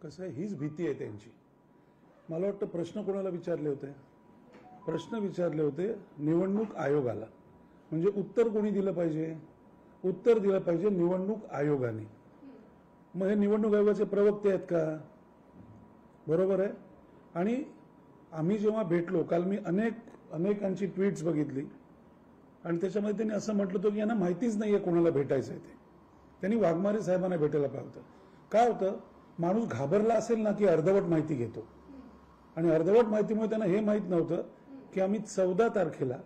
कसं आहे, हीच भीती आहे त्यांची. मला वाटतं प्रश्न कोणाला विचारले होते? प्रश्न विचारले होते निवडणूक आयोगाला. म्हणजे उत्तर कोणी दिलं पाहिजे? उत्तर दिलं पाहिजे निवडणूक आयोगाने. मग हे निवडणूक आयोगाचे प्रवक्ते आहेत का? बरोबर आहे. आणि आम्ही जेव्हा भेटलो, काल मी अनेकांची ट्विट्स बघितली आणि त्याच्यामध्ये त्यांनी असं म्हटलं होतं की यांना माहितीच नाहीये कोणाला भेटायचं आहे ते. त्यांनी वाघमारे साहेबांना भेटायला पाहिजे होतं. काय होतं, माणूस घाबरला असेल ना की अर्धवट माहिती घेतो. आणि अर्धवट माहितीमुळे त्यांना हे माहीत नव्हतं की आम्ही 14 तारखेला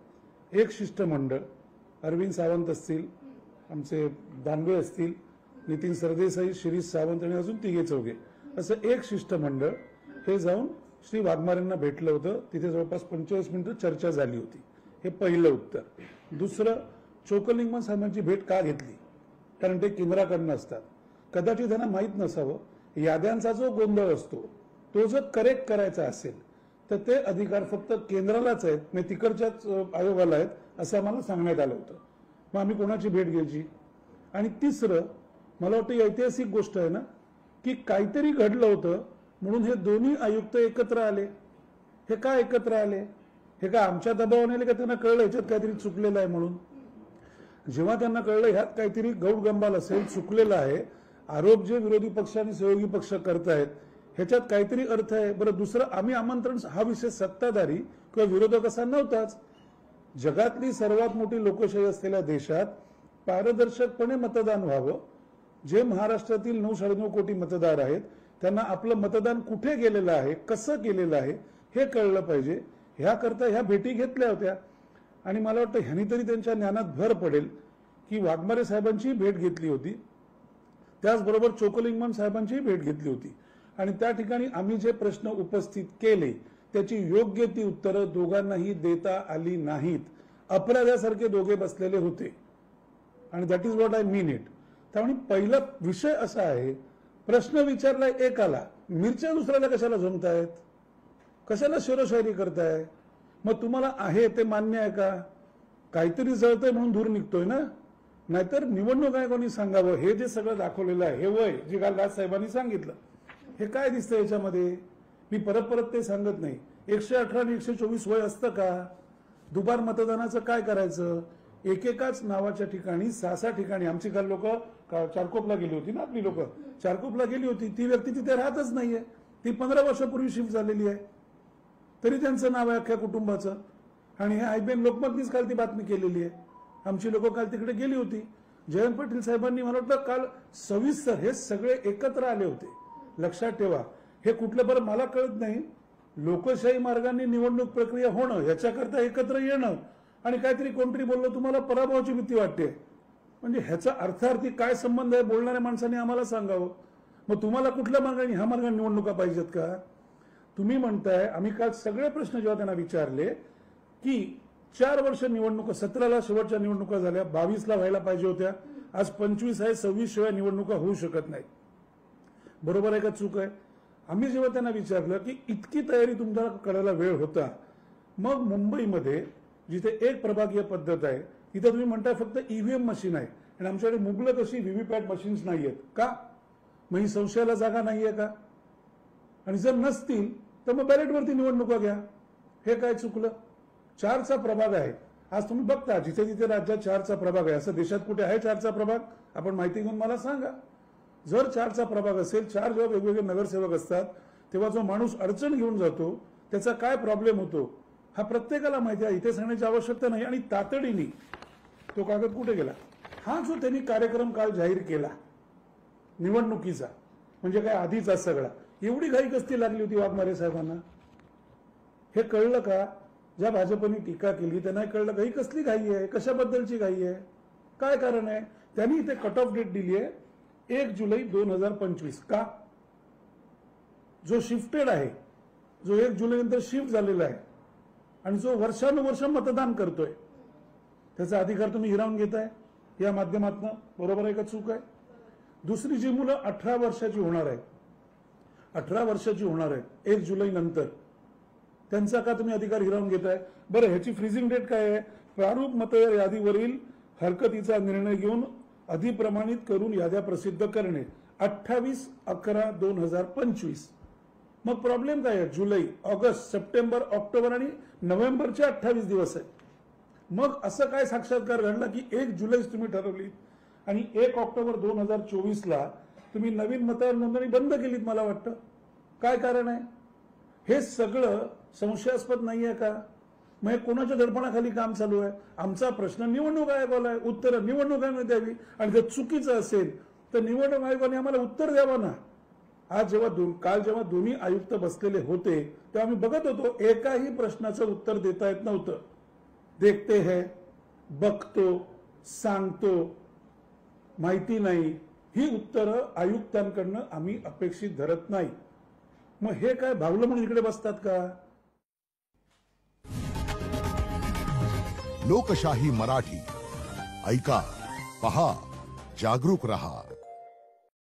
एक शिष्टमंडळ, अरविंद सावंत असतील, आमचे दानवे असतील, नितीन सरदेसाई, शिरीष सावंत आणि अजून तिघे चौघे, असं एक शिष्टमंडळ हे जाऊन श्री वाघमारेंना भेटलं होतं. तिथे जवळपास 45 मिनिटं चर्चा झाली होती. हे पहिलं उत्तर. दुसरं, चोक्कलिंगम साहेबांची भेट का घेतली? कारण ते केंद्राकडनं असतात. कदाचित त्यांना माहीत नसावं, याद्यांचा जो गोंधळ असतो तो जर करेक्ट करायचा असेल तर ते अधिकार फक्त केंद्रालाच आहेत, म्हणजे तिकडच्याच आयोगाला आहेत, असं आम्हाला सांगण्यात आलं होतं. मग आम्ही कोणाची भेट घ्यायची? आणि तिसरं, मला वाटतं ऐतिहासिक गोष्ट आहे ना की काहीतरी घडलं होतं म्हणून हे दोन्ही आयुक्त एकत्र आले. हे का एकत्र आले? हे का आमच्या दबावाने आले का त्यांना कळलं ह्याच्यात काहीतरी चुकलेलं आहे म्हणून? जेव्हा त्यांना कळलं ह्यात काहीतरी गौडगंबाल असेल, चुकलेलं आहे, आरोप जे विरोधी पक्ष आणि सहयोगी पक्ष करतायत ह्याच्यात काहीतरी अर्थ आहे. बरं, दुसरं, आम्ही आमंत्रण, हा विषय सत्ताधारी किंवा विरोधक असा नव्हताच. जगातली सर्वात मोठी लोकशाही असलेल्या देशात पारदर्शकपणे मतदान व्हावं. जे महाराष्ट्रातील 9-9.5 कोटी मतदार आहेत त्यांना आपलं मतदान कुठे गेलेलं आहे, कसं केलेलं आहे हे कळलं पाहिजे. ह्याकरता ह्या भेटी घेतल्या होत्या. आणि मला वाटतं ह्यानी तरी त्यांच्या ज्ञानात भर पडेल की वाघमारे साहेबांची भेट घेतली होती, त्याचबरोबर चोक्कलिंगम साहेबांची भेट घेतली होती. आणि त्या ठिकाणी आम्ही जे प्रश्न उपस्थित केले त्याची योग्य ती उत्तरं दोघांनाही देता आली नाहीत. अपराध्यासारखे दोघे बसलेले होते. आणि that is what I mean it. त्यामुळे पहिला विषय असा आहे, प्रश्न विचारलाय एकाला, मिरच्या दुसऱ्याला कशाला जमतायत? कशाला शेरोशायरी करताय? मग तुम्हाला आहे ते मान्य आहे का? काहीतरी जळतंय म्हणून दूर निघतोय ना? नाहीतर निवडणूक आयोगाने सांगावं हे जे सगळं दाखवलेलं आहे, हे वय जे काल राजसाहेबांनी सांगितलं, हे काय दिसतंय याच्यामध्ये? मी परत ते सांगत नाही. 118 आणि 124 वय असतं का? दुबार मतदानाचं काय करायचं? एकेकाच नावाच्या ठिकाणी 6-6 ठिकाणी, आमची काल लोक चारकोपला गेली होती ना, आपली लोक चारकोपला गेली होती, ती व्यक्ती तिथे राहतच नाहीये. ती 15 वर्षापूर्वी शिफ्ट झालेली आहे, तरी त्यांचं नाव आहे अख्ख्या कुटुंबाचं. आणि हे IBN लोकमतनीच काल ती बातमी केलेली आहे. आमची लोक काल तिकडे गेली होती. जयंत पाटील साहेबांनी मला वाटतं काल सविस्तर हे सगळे एकत्र आले होते. लक्षात ठेवा, हे कुठलं, बरं मला कळत नाही, लोकशाही मार्गाने निवडणूक प्रक्रिया होणं ह्याच्याकरता एकत्र येणं आणि काहीतरी कोणतरी बोललं तुम्हाला पराभवाची भीती वाटते, म्हणजे ह्याचा अर्थार्थी काय संबंध आहे? बोलणाऱ्या माणसाने आम्हाला सांगावं. मग तुम्हाला कुठल्या मार्गाने, ह्या मार्गाने निवडणुका पाहिजेत का? तुम्ही म्हणताय, आम्ही काल सगळे प्रश्न जेव्हा त्यांना विचारले की 4 वर्ष निवडणुका, 17ला शेवटच्या निवडणुका झाल्या, 22ला व्हायला पाहिजे होत्या, आज 25 आहे, 26 शिवाय निवडणुका होऊ शकत नाहीत. बरोबर आहे का चूक आहे? आम्ही जेव्हा त्यांना विचारलं की इतकी तयारी तुमच्या करायला वेळ होता, मग मुंबईमध्ये जिथे एक प्रभागीय पद्धत आहे तिथे तुम्ही म्हणताय फक्त EVM मशीन आहे आणि आमच्याकडे मुबलक अशी व्हीव्हीपॅट मशीन्स नाहीयेत का? मग ही संशयाला जागा नाहीये का? आणि जर नसतील तर मग बॅलेटवरती निवडणुका घ्या. हे काय चुकलं? 4चा प्रभाग आहे. आज तुम्ही बघता जिथे जिथे राज्यात 4चा प्रभाग आहे, असं देशात कुठे आहे 4चा प्रभाग? आपण माहिती घेऊन मला सांगा. जर 4चा प्रभाग असेल, 4 जेव्हा वेगवेगळे नगरसेवक असतात तेव्हा जो माणूस अडचण घेऊन जातो त्याचा काय प्रॉब्लेम होतो हा प्रत्येकाला माहिती आहे. इथे सांगण्याची आवश्यकता नाही. आणि तातडीने तो कागद कुठे गेला? हा जो त्यांनी कार्यक्रम काल जाहीर केला निवडणुकीचा, म्हणजे काय आधीचा सगळा, एवढी घाई कसली लागली होती वाघमारे साहेबांना? हे कळलं का? ज्या भाजपने टीका केली त्यांना कळलं का ही कसली घाई आहे, कशाबद्दलची घाई आहे, काय कारण आहे? त्यांनी इथे कट ऑफ डेट दिली आहे 1 जुलै 2025. का? जो शिफ्टेड आहे, जो 1 जुलै नंतर शिफ्ट झालेला आहे आणि जो वर्षानुवर्ष मतदान करतोय, त्याचा अधिकार तुम्ही हिरावून घेताय या माध्यमातून. बरोबर आहे का चूक आहे? दुसरी जी मुलं 18 वर्षाची होणार आहेत, 18 वर्षाची होणार आहेत 1 जुलै नंतर, त्यांचा का तुम्ही अधिकार हिरावून घेताय? बरं, ह्याची फ्रीजिंग डेट काय आहे? प्रारूप मतदार यादीवरील हरकतीचा निर्णय घेऊन अधिप्रमाणित करून याद्या प्रसिद्ध करणे 28/11/2025. मग प्रॉब्लेम काय आहे? जुलै, ऑगस्ट, सप्टेंबर, ऑक्टोबर आणि नोव्हेंबरचे 28 दिवस आहेत. मग असं काय साक्षात्कार घडला की 1 जुलै तुम्ही ठरवली आणि 1 ऑक्टोबर 2024ला तुम्ही नवीन मतदार नोंदणी बंद केलीत? मला वाटतं काय कारण आहे? हे सगळं संशयास्पद नाहीये का? मग हे कोणाच्या दडपणाखाली काम चालू आहे? आमचा प्रश्न निवडणूक आयोगाला आहे, उत्तर निवडणूक आयोगाने द्यावी. आणि जर चुकीचं असेल तर निवडणूक आयोगाने आम्हाला उत्तर द्यावं ना. आज काल जेव्हा दोन्ही आयुक्त बसलेले होते तेव्हा आम्ही बघत होतो एकाही प्रश्नाचं उत्तर देता येत नव्हतं. देखते है, बघतो, सांगतो, माहिती नाही, ही उत्तरं आयुक्तांकडनं आम्ही अपेक्षित धरत नाही. मग हे काय भावलं म्हणून इकडे बसतात का? लोकशाही मराठी ऐका, पहा, जागरूक रहा.